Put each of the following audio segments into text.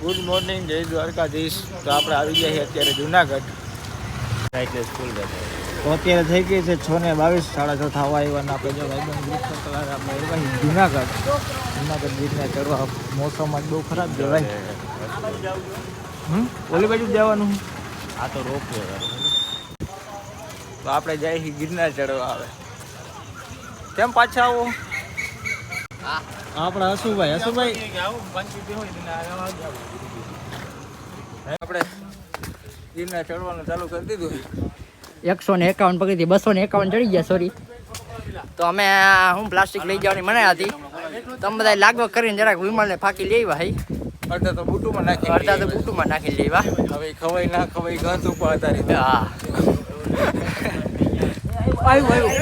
Good morning, જય દ્વારકાધીશ. તો આપણે આવી ગયા છીએ અત્યારે જુનાગઢ. એટલે સ્કૂલ ગયા તો અત્યારે થઈ ગઈ છે 6:22, 6:30 થવા આવ્યા. આપણે જો ભાઈબંધ ગ્રુપ સર્કલ આપણે આવ્યા જુનાગઢ. જુનાગઢ ગીરને ચડવા મોસમ જ બહુ ખરાબ છે ભાઈ. ઓલી બાજુ જવાનું. આ તો રોપવે. તો આપણે જઈએ છીએ ગિરનાર ચડવા. આવે કેમ પાછા આવો? આપણા હસુભાઈ આપણે ગિરનાર ચડવાનું ચાલુ કરી દીધું. 151 પગથિયે 251 ચડી ગયા. સોરી, તો અમે હું પ્લાસ્ટિક લઈ જવાની મનાઈ હતી. તમે બધા લાગવગ કરીને જરાક વિમલને ફાંકી લેવા. હાઈ, અડધા તો બૂટુમાં નાખી, અડધા તો બૂટુમાં નાખી લેવા. હવે ખવાય ના ખવાય ગંધ ઉપર હતા રીતે. હા, આવ્યું.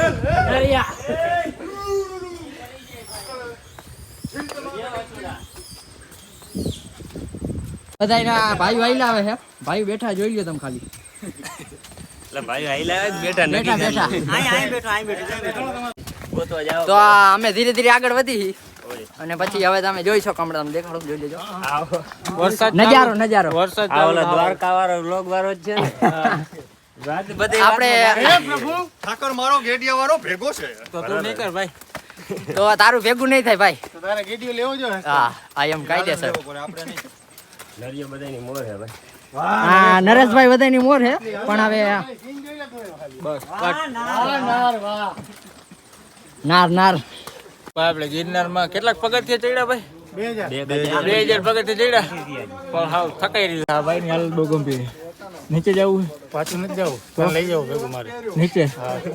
બધા ભાઈ વાઈલા આવે છે. ભાઈ બેઠા જોઈ લો તમે ખાલી. એટલે ભાઈ આઈલા બેઠા તો અમે ધીરે ધીરે આગળ વધી અને પછી હવે તમે જોઈ શકો. હમણાં તમે દેખાડો, જોઈ લેજો વરસાદ નજારો. વરસાદ દ્વારકા વાળો વ્લોગ વાળો જ છે ને. આપણે ઠાકર મારો ગેડિયા વાળો ભેગો છે. તો તું નહીં કર ભાઈ. તો તારું ભેગું નહીં થાય ભાઈ. તો તારે ગેડિયો લેવો જો. હા, આઈ એમ કાયદેસર. આપણે નહીં. નરિયો બધાની મોર છે ભાઈ. હા, નરેશભાઈ બધાની મોર છે. પણ હવે બસ નાર આપણે ગિરનારમાં કેટલાક પગથિયા ચડ્યા ભાઈ? 2000 પગથિયા ચડ્યા. પણ હાવ થકાઈ રહ્યું. હા ભાઈ ની હાલત બહુ ગંભીર. નીચે જવું? પાછું નથી જવું. તો લઈ જાવ ભેગું મારે.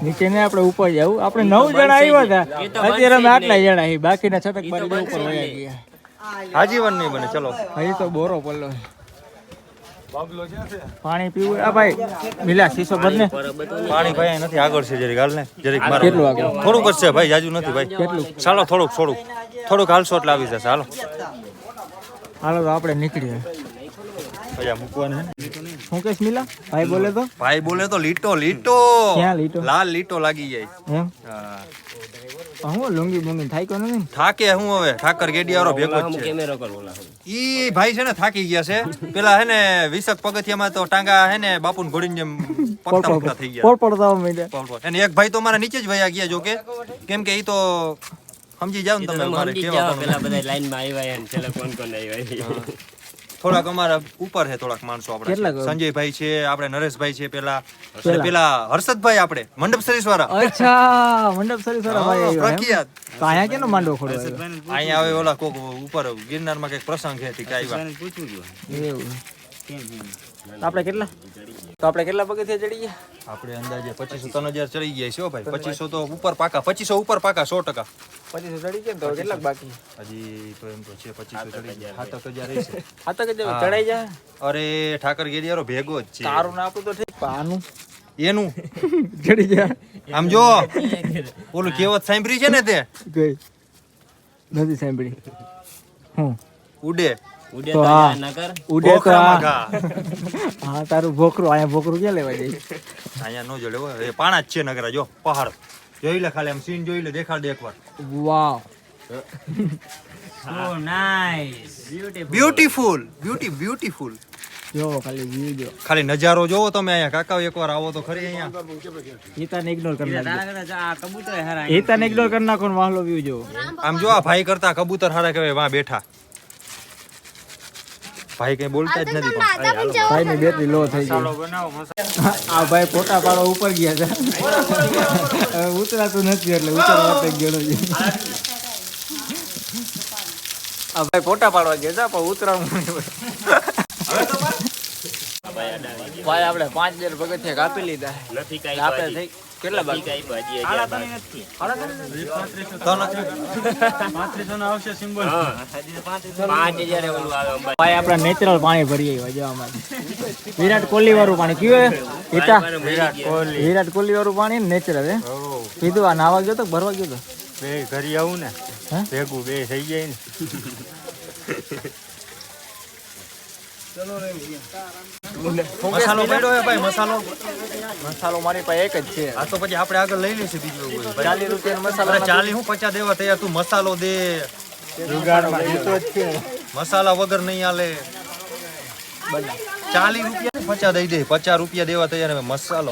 નીચે ને આપણે ઉપર જવું. આપણે 9 જણા આવ્યા હતા, અત્યારે અમે આટલા જણા છીએ. બાકીના છટક મારી ઉપર વયા ગયા. આજીવન નહીં બને. ચલો હજી તો બોરો પડલો. પાણી પીવું? આ ભાઈ મિલા શીશો ભર ને. પાણી ભાઈ નથી, આગળ છે જરીક. હાલ ને જરીક મારે. કેટલું આગળ? થોડુંક જ છે ભાઈ, જાજુ નથી ભાઈ. કેટલું? ચાલો થોડુંક હાલશો એટલે આવી જશે. હાલો હાલો તો આપણે નીકળીએ. ભૈયા મૂકવાને શું કહીશ મિલા? ભાઈ બોલે તો લીટો ક્યાં લીટો? લાલ લીટો લાગી જાય. એમ હા. હું લુંગી બુંગી થાય કે નથી? થાકે હું હવે. ઠાકર ગેડિયારો ભેગો જ છે. કેમેરો કર બોલા. ઈ ભાઈ છે ને થાકી ગયા છે. પેલા હે ને 20 પગથિયામાં તો ટાંગા હે ને બાપુને ઘોડીને જેમ પકતા થઈ ગયા. પડતા મીડે. અને એક ભાઈ તો મારા નીચે જ વયા ગયા. જો કે કેમ કે ઈ તો સમજી જાવ ને તમે મારે કેવા પેલા બધા લાઈન માં આવ્યા ને છેલ્લે કોણ આવ્યા. થોડાક અમારા ઉપર છે, થોડાક માણસો આપણે સંજયભાઈ છે, આપણે નરેશભાઈ છે, પેલા હર્ષદભાઈ આપણે મંડપ સર્વિસ વાળા. અચ્છા, મંડપ સર્વિસ વાળા ભાઈ આવ્યા એમ? પ્રખ્યાત. તો અહીંયા કેનો માંડવો ખોડો આવ્યો? અહીંયા આવે ઓલા કોક ઉપર ગિરનારમાં કઈક પ્રસંગ છે કે આવ્યા. એવું. આપણે કેટલા પગથિયા ચડી ગયા? આપણે અંદાજે 2500-3000 ચડી ગયા છે. ભાઈ 2500 તો ઉપર પાકા, 2500 ઉપર પાકા 100%. 2500 ચડી ગયા. તો કેટલાક બાકી? હજી તો એમ તો છે 2500 ચડી ગયા. 7000 રહેશે. ચડાઈ જાય. અરે ઠાકર ગેડિયારો ભેગો જ છે. તારું ને આપણું તો ઠીક, પાનું એનું ચડી જાય. આમ જો ઓલું કહેવત સાંભળી છે ને તે ગઈ નથી સાંભળી. હું ઉડે તો હા ઉડે તો ભોખરામાં હા તારું ભોખરું. અહીંયા ભોખરું ક્યાં લેવા જાય? અહીંયા નો જોડે હોય. એ પાણા જ છે નગરા. જો પહાડ જોઈ લે, ખાલી આમ સીન જોઈ લે, દેખાડ દે એકવાર. વાવ, સો નાઈસ, બ્યુટીફુલ. જો ખાલી વ્યૂ જો. ખાલી નજારો જોવો તમે અહીંયા. કાકા એકવાર આવો તો ખરી અહીંયા. હિતાને ઇગ્નોર કરી નાખો. આ કબૂતર હારા. હિતાને ઇગ્નોર કરી નાખો ને વાહલો વ્યૂ જો. આમ જો આ ભાઈ કરતા કબૂતર હારા કહેવાય. વાં બેઠા ભાઈ કઈ બોલતા જ નથી. ભાઈ ની બેટરી લો થઈ ગઈ. આ ભાઈ ફોટા પાડવા ઉપર ગયા છે. હવે ઉતરાતું નથી એટલે ઉતરવા ગયો છે. આ ભાઈ ફોટા પાડવા ગયા છે પણ ઉતરાવું નહીં. ભાઈ આપણે 5000 પગથિયા કાપી લીધા. નથી કઈ આપણે થઈ કેટલા બાકી? ભાજી ભાઈ આપણે નેચરલ પાણી ભરી આવ્યા. જો અમારે વિરાટ કોહલી વાળું પાણી પીવે. વિરાટ કોહલી વાળું પાણી નેચરલ હે. કીધું આ નાવા ગયો તો ભરવા ગયો તો બે ઘરી આવું ને ભેગું બે થઈ જાય ને. મસાલો પડ્યો હે ભાઈ. મસાલો મારી પાસે એક જ છે. આ તો પછી આપણે આગળ લઈ લઈશું બીજું. 40 રૂપિયાનો મસાલો. 40 હું 50 દેવા તૈયાર. તું મસાલો દે. જુગાડમાં જીતો જ છે. મસાલા વગર નહીં હાલે. 40 રૂપિયા 50 દઈ દે, 50 રૂપિયા દેવા તૈયાર. હવે મસાલો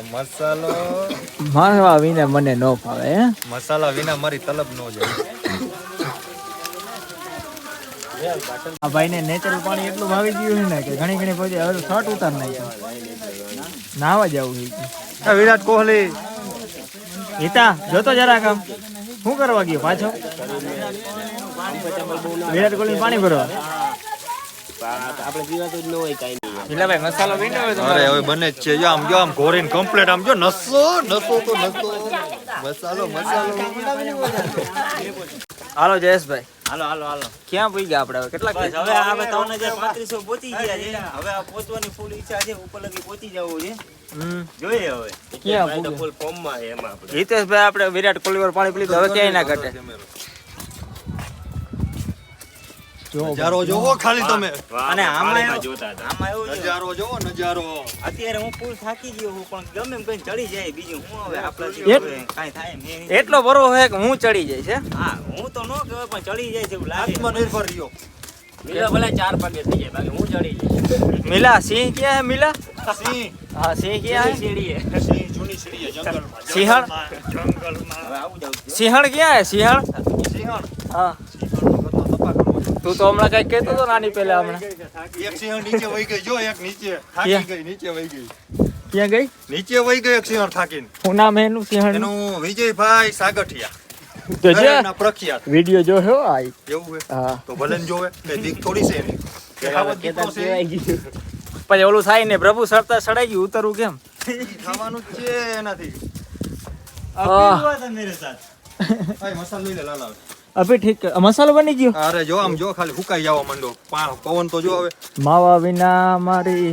મારવા વિના મને ન ફાવે હે. મસાલા વિના મારી તલબ ન જાય. આ ભાઈને નેચરલ પાણી એટલું ભાવી ગયું છે ને કે ઘણી પછી હવે શર્ટ ઉતાર નાખ્યો. નાવા જવું છે. વિરાટ કોહલી હિતા જોતો જરા કામ શું કરવા ગયો પાછો? વિરાટ કોહલી પાણી ભરવા. આપણે પીવાતું જ ન હોય કાંઈ નહીં. એટલે ભાઈ મસાલો પીને હવે અરે હવે બને જ છે. જો આમ ઘોરીને કમ્પ્લીટ આમ જો નસો મસાલો. હાલો જયેશભાઈ, હાલો ક્યાં પૂઈ ગયા આપણે? હવે કેટલા બસ હવે 3300 પહોંચી ગયા છે. હવે આ પહોંચવાની ફૂલ ઈચ્છા છે. ઉપર લગી પહોંચી જવું છે. જોઈએ હવે ક્યાં ભાઈ તો પૂગે? ફૂલ ફોર્મમાં છે એમાં આપણે. હિતેશભાઈ આપણે વિરાટ કોહલી વાર પાણી પી લીધું, હવે ક્યાંય ના ઘટે. નજારો જોવો ખાલી તમે. અને આમાં જોતા હતા. આમાં એવું છે નજારો જોવો નજારો. અત્યારે હું ફૂલ થાકી ગયો હું, પણ ગમે એમ કઈ ચડી જાય. બીજું હું હવે આપણાથી એક- હવે કાંઈ થાય મેં એટલો બરો હે કે હું ચડી જઈશ હે. હા હું તો ન કહેવાય પણ ચડી જાય છે એવું લાગે. આત્મનિર્ભર રહ્યો. મિલા ભલે 4 પગે થઈ જાય બાકી હું ચડી જઈશ. મિલા સિંહ ક્યાં હે? મિલા સિંહ હા સિંહ ક્યાં હે? સીડીએ જૂની સીડીએ જંગલમાં. સિંહણ હવે આવું જાવ છું. સિંહણ ક્યાં હે? સિંહણ સિંહણ હા. તું તો હમણાં કઈક કહેતો હતો નાની પહેલા હમણાં. એક સિંહણ નીચે વહી ગઈ. જો એક નીચે થાકી ગઈ, નીચે વહી ગઈ. ક્યાં ગઈ? નીચે વહી ગઈ એક સિંહણ થાકીને. શું નામ હે એનું સિંહણ? એનું વિજયભાઈ સાગઠિયા. જોજે નરેન્દ્રના પ્રખ્યાત. વિડિયો જો હો આઈ. એવું હે હા તો ભલે ને જોવે. કઈ બીક થોડી છે એની. કહેવત દીકરો છે. પછી ઓલું થાય ને પ્રભુ સરતા સડાઈ ગયું, ઉતરવું કેમ? ખાવાનું જ છે એનાથી. આહ. ભાઈ મસાલો લઈ લે લાલ આવે. અભી ઠીક મસાલો બની ગયો. અરે જો આમ જો ખાલી ફૂકાઈ જવા માંડો. પવન તો જો હવે. માવા વિના મારી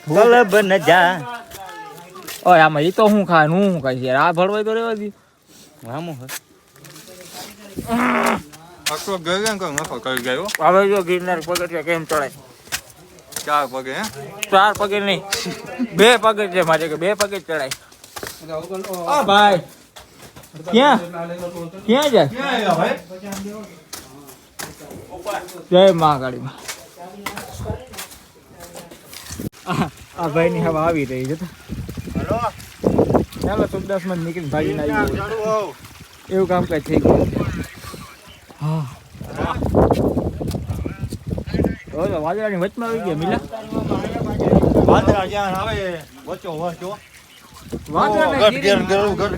તલબ ન જા. ઓય આમાં ઈ તો હું ખાય હું ખાઈશ યાર. આ ભળવાય તો રેવા દી. આમો હે આખો ગયો ને કોઈ નફો કરી ગયો. હવે જો ગિરનાર પગથિયા કેમ ચડાય? 4 પગે હે. 4 પગે નહીં, 2 પગે છે મારે કે 2 પગે જ ચડાય. આ ભાઈ ક્યાં જાય? ક્યાં આવ્યા ભાઈ? જય મહાકાળીમાં. આ ભાઈ ની હવા આવી રહી છે તો હલો ચાલો સુખદાસ માં નીકળી ભાગીને આવી ગયો. ચાલુ આવ. એવું કામકાજ થઈ ગયું. હા વાદળાની વચમાં આવી ગયા મિલા. વાદળા જ્યાં આવે વચ્ચો વચ્ચો.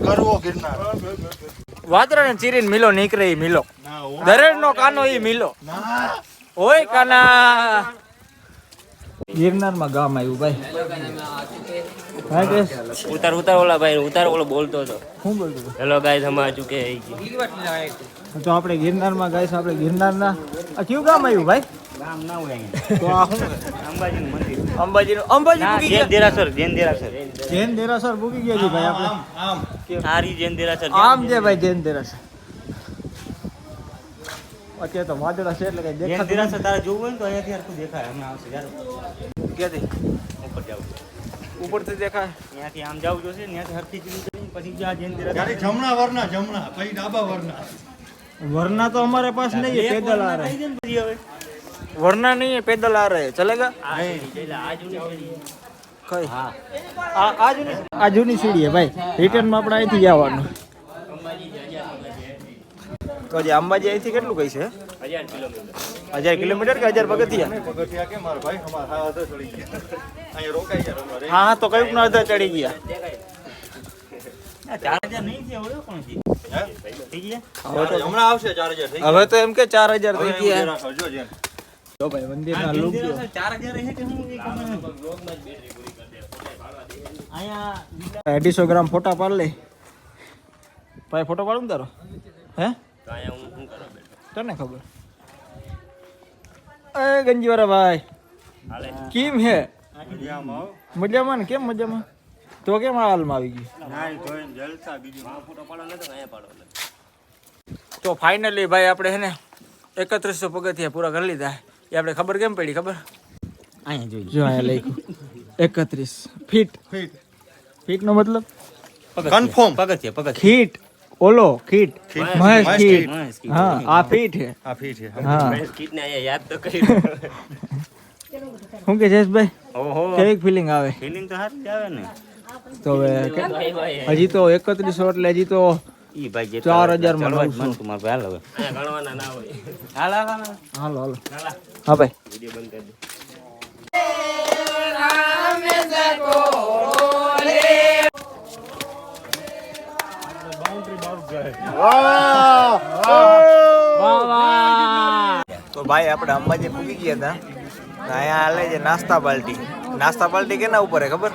ગરવો ગિરનાર. વાદળાને ચીરીને મિલો નીકળે ઈ મિલો. દરેડ નો કાનો ઈ મિલો. ઓય કાના. ગિરનારમાં ગામ આવ્યું ભાઈ. હા કે ઉતાર ઓલા ભાઈ ઉતાર ઓલો બોલતો હતો. શું બોલતું હતું? હેલો ગાઈસ हम आ चुके हैं તો આપણે ગિરનારમાં ગાઈસ આપણે ગિરનારના આ કયું ગામ આવ્યું ભાઈ? ગામ ના હોય તો આ શું અંબાજી નું મંદિર. અંબાજી પૂગી જૈન ગયા. દેરાસર જૈન દેરાસર પૂગી ગયા છે ભાઈ આપણે. આમ આરી જૈન દેરાસર આમ છે ભાઈ જૈન દેરાસર. અત્યારે તો વાદળા છે એટલે કઈ જૈન દેખાતું દેરાસર તારે જોવું હોય ને તો અહીંયાથી હરખું દેખાય હમણાં આવશે યાર નથી. ક્યાંથી? ઉપર જાવ ઉપરથી દેખાય. ત્યાંથી આમ જાવ જોશે ત્યાંથી હરખી ચીલી કરીને પછી જો આ જૈન દેરાસર ત્યારે જમણા વરના જમણા પછી ડાબા વરના. वरना तो हमारे पास नहीं है, पैदल आ रहे થઈ જાય ને પછી હવે वरना नहीं है, पैदल आ रहे चलेगा? આ સીડી એટલે આ જૂની સીડી. કઈ હા આ જૂની સીડી હે ભાઈ. રિટર્ન માં આપણે અહીંથી જવાનું. તો જે અંબાજી અહીંથી કેટલું કઈ છે? 1000 કિલોમીટર. 1000 કિલોમીટર કે 1000 પગથિયા? પગથિયા કે મારા ભાઈ અમારા હાથ ચડી ગયા. અહીંયા રોકાઈ ગયા તમારે. હા હા તો કયું ના અડધા ચડી ગયા. આ 4000 નહીં થયા હોય પણ હે? થઈ ગયા. હમણાં આવશે 4000 થઈ હવે તો એમ કે 4000 થઈ ગયા. ગયા. જો જેન. જો ભાઈ મંદિરના આ લુક જૈન જો. દેરાસર 4000 રહે કે હું એ ખબર નથી. અહીંયા 250 ગ્રામ ફોટા પાડ લે ભાઈ. ફોટો પાડું ને તારો? હે તો અહીંયા હું શું કરવા બેઠો તને ખબર? એ ગંજીવાળા ભાઈ હાલે કેમ હે? મજામાં ને? કેમ મજામાં? તો કેમ આ હાલમાં આવી ગઈ? ફોટો પાડો ને તો અહીંયા પાડો ને. તો ફાઇનલી ભાઈ આપણે હે ને 3100 પગથિયા પૂરા કરી લીધા. એ આપણે ખબર કેમ પડી ખબર? અહીંયા જોઈ જો અહીંયા લખ્યું 31 ફીટ. ફીટ નો મતલબ કન્ફર્મ. પગથિયા ખીટ. ઓલો ખીટ મહેશ ખીટ. મહેશ કીટ. હા આ ફીટ હે. આ ફીટ છે. હા મહેશ કીટને અહીંયા યાદ તો કરી શું કે જયેશભાઈ ઓહો કેવી ફિલિંગ આવે ફિલિંગ તો સારી જ આવે ને તો હવે હજી તો 3100 એટલે હજી તો ઈ ભાઈ જે 4000 માં ચડવા જ મન તું માર ભાઈ હાલ હવે હાલો હાલો હા ભાઈ વિડિયો બંધ કરી દે તો ભાઈ આપણે અંબાજી પૂગી ગયા હતા અહીંયા હાલે છે નાસ્તા બાલ્ટી કેના ઉપર હે ખબર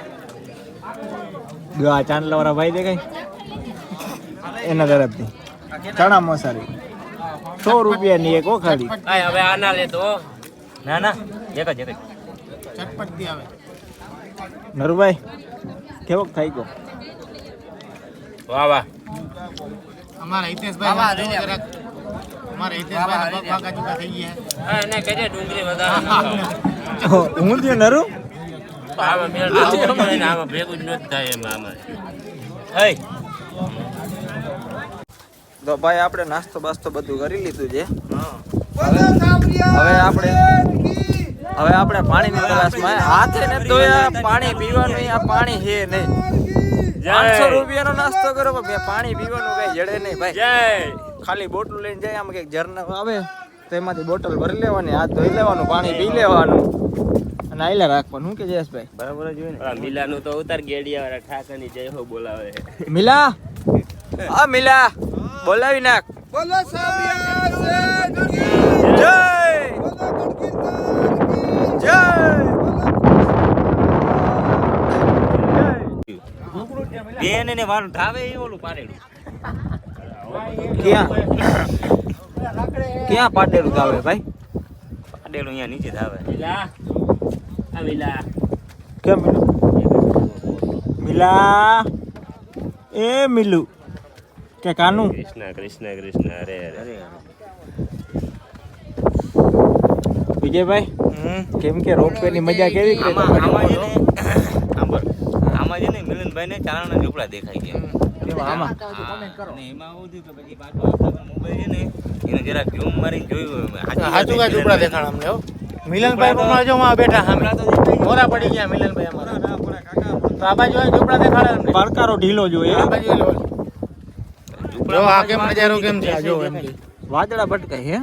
જો આ ચાંદલા વાળા ભાઈ દેખાય એના તરફથી ચણા મસાલી 100 રૂપિયાની એક ખાલી હવે આના લે તો ના ના એક જ નરુભાઈ કેવોક થાય ગયો વાહ વાહ અમારા હિતેશભાઈ ભાગા થઈ ગયા એને કહેજે ડુંગળી વધારે હું થયું નરુ આમાં મેળ આમાં ભેગું જ નથી થાય એમાં આમાં હે તો ભાઈ આપણે નાસ્તો બાસ્તો બધું કરી લીધું છે હવે આપણે પાણીની તલાશમાં હાથે ને તો પાણી પીવાનું આ પાણી છે નહીં 500 રૂપિયાનો નાસ્તો કરો પણ પાણી પીવાનું કઈ જડે નહીં ભાઈ ખાલી બોટલ લઈને જાય આમ કઈક ઝરણા આવે તેમાંથી બોટલ ભરી લેવાની હાથ ધોઈ લેવાનું પાણી પી લેવાનું અને આઈલા રાખવાનું શું કે જયેશભાઈ બરાબર જ હોય ને મિલાનું તો ઉતાર ગેડિયા વાળા ઠાકાની જય હો બોલાવે મિલા આ મિલા બોલાવી નાખ બોલો જય જય બેન એને વાળું ધાવે એ ઓલું પાડેલું ક્યાં પાડેલું આવે ભાઈ પાડેલું અહીંયા નીચે ધાવે મિલા કેમ મિલા એ મિલુ કે કાનું કૃષ્ણ કૃષ્ણ કૃષ્ણ હરે હરે વિજયભાઈ કેમ કે રોપવે ની મજા કેવી કે આમાં છે ને આમાં છે ને મિલનભાઈ ને ચારણા ઝૂંપડા દેખાય ગયા આમાં અને એમાં આવું થયું કે પછી પાછો આપણા મોબાઈલ છે ને એને જરા ઝૂમ મારીને જોયું હાચું કા ઝૂંપડા દેખાણ અમને હો મિલનભાઈ પણ જો માં બેઠા સામે મોરા પડી ગયા મિલનભાઈ અમારા તો આ બાજુ ઝૂંપડા દેખાડે અમને પડકારો ઢીલો જોઈએ આ બાજુ જો આ કેમ નજારો કેમ છે જો એમ વાદળા ભટકાય હે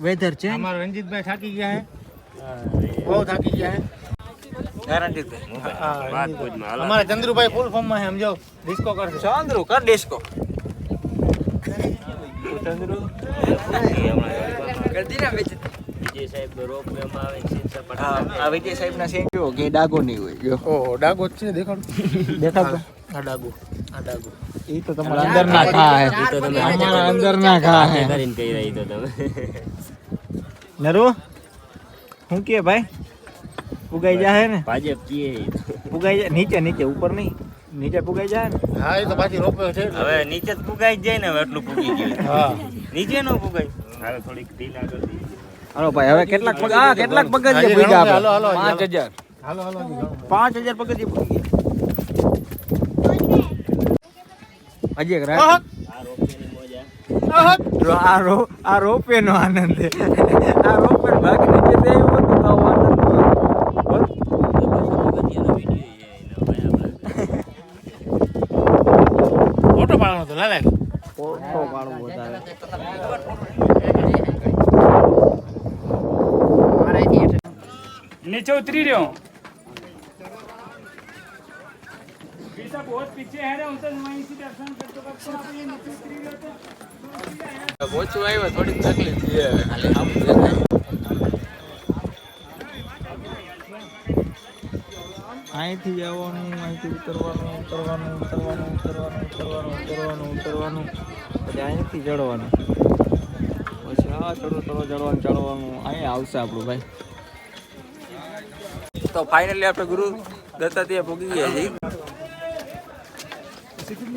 વેધર છે અમારા રંજીતભાઈ થાકી ગયા હે બહુ થાકી ગયા હે ગેરંટી અમારા ચંદ્રુભાઈ ફૂલ ફોર્મ માં છે સમજો ડિસ્કો કરશે ચંદ્રુ કર ડિસ્કો વિજય સાહેબ રોપ વેમાં આવે છે આ વિજય સાહેબ ના સેન જો કે ડાગો નહીં હોય જો ઓહો ડાગો જ છે દેખાડો દેખાડો આ ડાગો એ તો તમારા અંદર ના ખા હે તો તમે અમારા અંદર ના ખા હે કરીને કહી રહી તો તમે નરુ હું કે ભાઈ પુગાઈ જાય ને ભાજપ કીએ પુગાઈ જાય નીચે ઉપર નહીં નીચે પુગાઈ જાય ને હા એ તો પાછી રોપ્યો છે હવે નીચે જ પુગાઈ જ જાય ને હવે એટલું પુગી ગયું હા નીચે નો પુગાય હવે થોડીક ઢીલા કરી દીધી હાલો ભાઈ હવે કેટલાક પગથિયે પૂગ્યા હાલો, હાલો, આપણે 5000 હાલો હાલો હજી ઘણું. 5000 પગથિયે પૂગી ગયા હજી એક રાત આ રોપેની મોજા આ રોપે નો આનંદ છે આ રોપે બાકી નીચે તે આવ્યો તો આવો આનંદ બોલ પગથિયાનો વિડિયો છે એનો ભાઈ આપણે ફોટો પાડવાનો તો લાલા ફોટો પાડવો વધારે नीचे उतरी रहे हो सब बहुत पीछे है रे उनसे वहीं से दर्शन करते वक्त आप ये नीचे उतरी रहे तो પહોંચવા આવ્યો થોડીક તકલીફ છે અહીંથી જવાનું અહીંથી ઉતરવાનું પછી અહીંથી ચડવાનું પછી આ ચડવાનું અહીંયા આવશે આપણું ભાઈ તો ફાઇનલી આપણે ગુરુ દત્તાત્રેય પૂગી ગયા છીએ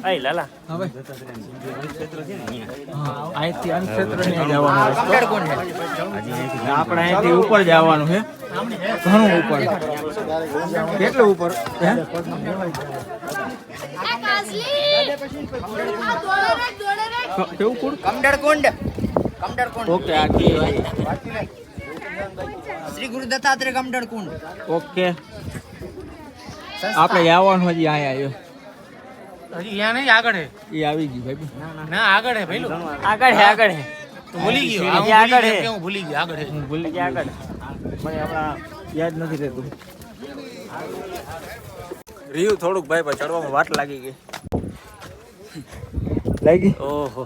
આય લાલા હવે ક્ષેત્ર છે ને અહીંયા અહીંથી અનક્ષેત્ર ને જવાનું રસ્તો આપણે અહીંથી ઉપર જવાનું છે ઘણું ઉપર કેટલું ઉપર હે કેવું કુડ કમડર કુંડ ઓકે આખી શ્રી ગુરુ દત્તાત્રેય કમંડળ કુંડ. ઓકે આપણે આવવાનું હજી અહીંયા આવ્યો હજી અહીંયા નહીં, આગળ હે. એ આવી ગયું ભાઈ ના આગળ હે ભાઈ. આગળ હે તું ભૂલી ગયો. સીડી આ આગળ હે. હું ભૂલી ગયો. આગળ હે. હું ભૂલી ગયા આગળ મને હમણાં યાદ નથી રહેતું રહ્યું થોડુંક ભાઈ પણ ચડવામાં વાટ લાગી ગઈ ઓહો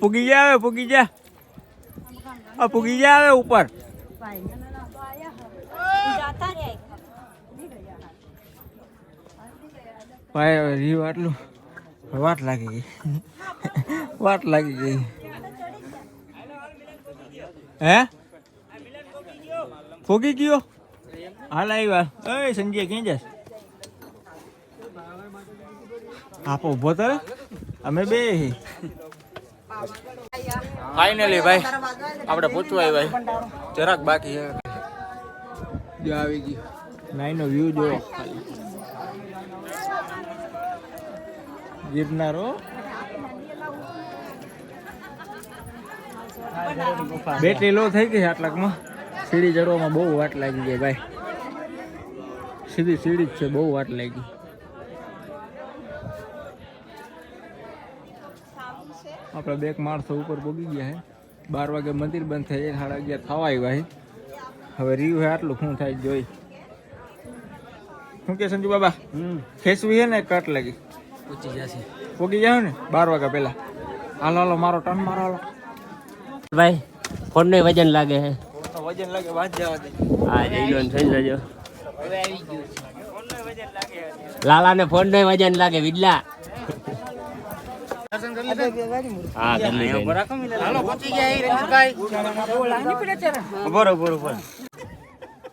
પૂગી જા હવે પૂગી જા આ પૂગી જા હવે ઉપર ભાઈ રહ્યું આટલું વાટ લાગી ગઈ વાટ લાગી ગઈ હે ફોગી ગયો હાલ આવ્યા એ સંજય ક્યાં જાસ આપો ઉભો તારે અમે બે ફાઇનલી ભાઈ આપણે પહોંચવા આવ્યા જરાક બાકી છે જો આવી ગયું નાઈનો વ્યૂ જોવો ગિરનારો બેટરી લો થઈ ગઈ આટલાકમાં સીડી ચડવામાં બહુ વાટ લાગી ગઈ ભાઈ સીધી સીડી જ છે બહુ વાટ લાગી આપણે બે માણસો ઉપર પહોંચી ગયા હે 12 વાગે મંદિર બંધ થઈ જાય 11:30 થવા આવ્યા છે હવે રીવ હે આટલું શું થાય જોઈ શું કે સંજુ બાબા ખેસવી હે ને કટ લાગી પહોંચી જાવ ને 12 વાગ્યા પહેલા હાલો હાલો મારો ટર્ન મારો હાલો ભાઈ ફોન નું વજન લાગે છે વજન લાગે વાત જવા દે હા જઈ લો થઈ જજો લાલા ને ફોન નું વજન લાગે વિડલા હા હાલો પહોંચી ગયા અહીં રંજીતભાઈ. બરોબર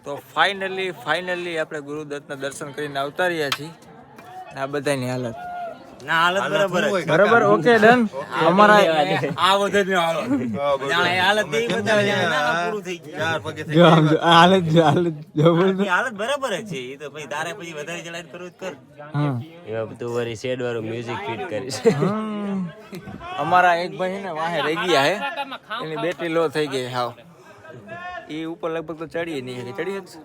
તો ફાઇનલી આપણે ગુરુદત્તના દર્શન કરીને આવતા રહ્યા છીએ આ બધાની હાલત ના હાલત બરાબર જ. બરાબર ઓકે ડન અમારા આ બધે જ હાલત જાણે હાલત એવી બતાવે જાણે ના પૂરું થઈ ગયું. જો આમ જો, આ હાલત જો હાલત જો બોલ તો. એ હાલત બરાબર જ છે એ તો ભાઈ તારે પછી વધારે ચડાઈ કરવું જ કર. હા એમાં બધું વરી શેડ વાળું મ્યુઝિક ફિટ કરીશ અમારા એક ભાઈ છે ને વાહે રહી ગયા હે એની બેટરી લો થઈ ગઈ હાવ એ ઉપર લગભગ તો ચડીએ નહીં ચડી શકશે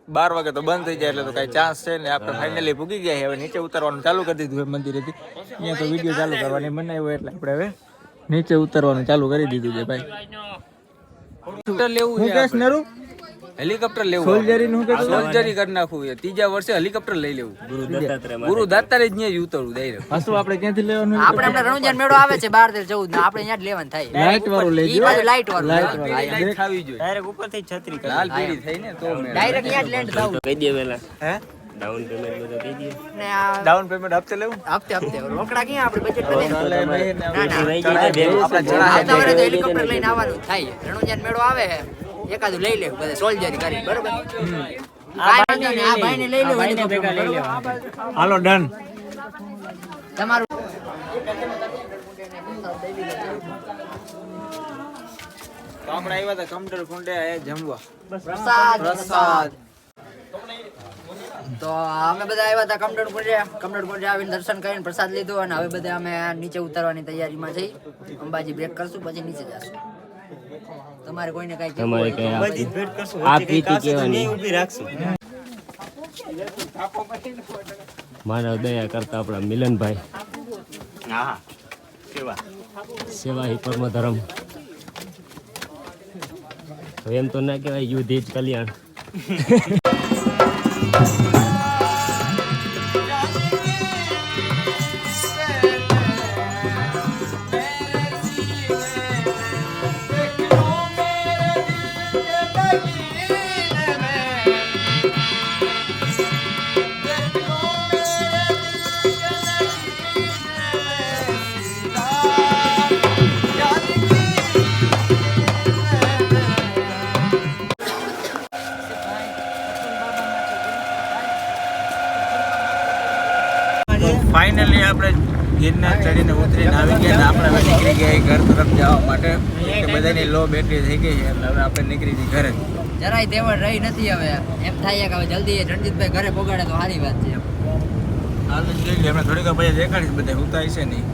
12 વાગે તો બંધ થઈ જાય એટલે તો કઈ ચાન્સ છે ને આપણે ફાઇનલી પૂગી ગયા છે હવે નીચે ઉતરવાનું ચાલુ કરી દીધું છે મંદિરેથી અહીંયા તો વિડીયો ચાલુ કરવાની બનાવ્યો એટલે આપણે હવે નીચે ઉતરવાનું ચાલુ કરી દીધું છે ભાઈ લેવું છે હેલિકોપ્ટર લેવું સોલ્જરી નું કે સોલ્જરી કરી નાખવું છે ત્રીજા વર્ષે હેલિકોપ્ટર લઈ લેવું ગુરુ દાતારે જ ન્યા ઉતરવું ડાયરેક્ટ પાછું આપણે ક્યાંથી લેવાનું આપણે હમણાં રણુંજન મેળો આવે છે 12 13 14 આપણે અહીંયા જ લેવાનું થાય લાઈટ વાળું લઈ ઈ બાજુ લાઈટ વાળું લાઈટ ખાવી જોઈએ ડાયરેક્ટ ઉપરથી જ છત્રી કરી. લાલ પીળી થઈ ને તો ડાયરેક્ટ અહીંયા જ લેન્ડ થવું કહી દે પેલા હે ડાઉન પેમેન્ટ બધું કહી દે ને આ ડાઉન પેમેન્ટ હપ્તે લેવું હપ્તે રોકડા ક્યાં આપણે બજેટ માં આપણા આવતા વર્ષે તો હેલિકોપ્ટર લઈને આવવાનું જ થાય રણુંજન મેળો આવે છે એકાદું લઈ લેવું બધા સોલ્જરી કરી બરોબર આ ભાઈને લઈ લેવું હેલિકોપ્ટર લઈ લેવું હાલો ડન તમારું તો આપણે આવ્યા હતા કમટર કુંડે જમવા પ્રસાદ તો અમે બધા આવ્યા હતા કમડોળ કુંડે આવીને દર્શન કરીને પ્રસાદ લીધો અને હવે બધા અમે નીચે ઉતરવાની તૈયારીમાં છીએ અંબાજી બ્રેક કરશું પછી નીચે જશું તમારે કોઈને કઈ તમારે કઈ બધી જ ભેટ કરશું. આ વચ્ચે કંઈ પ્રીતિ કાચું તો કહેવાની. નહીં ઊભી રાખશું. માનવ દયા કરતા આપણા મિલનભાઈ હા સેવા સેવા હિ પરમ ધર્મ હવે એમ તો ના કહેવાય યુદ્ધ જ કલ્યાણ ફાઇનલી આપણે ગિરનાર ચડીને ઉતરીને આવી ગયા ને આપણે હવે નીકળી ગયા ઘર તરફ જવા માટે કે બધાની લો બેટરી થઈ ગઈ છે એટલે હવે આપણે નીકળી જઈએ ઘરે જરાય તેવડ રહી નથી હવે એમ થાય કે હવે જલ્દી રણજીતભાઈ ઘરે પહોંચાડે તો સારી વાત છે હાલ જ લઈ લે હમણાં થોડીક વાર પછી દેખાડીશ બધા ઉતારી છે નહીં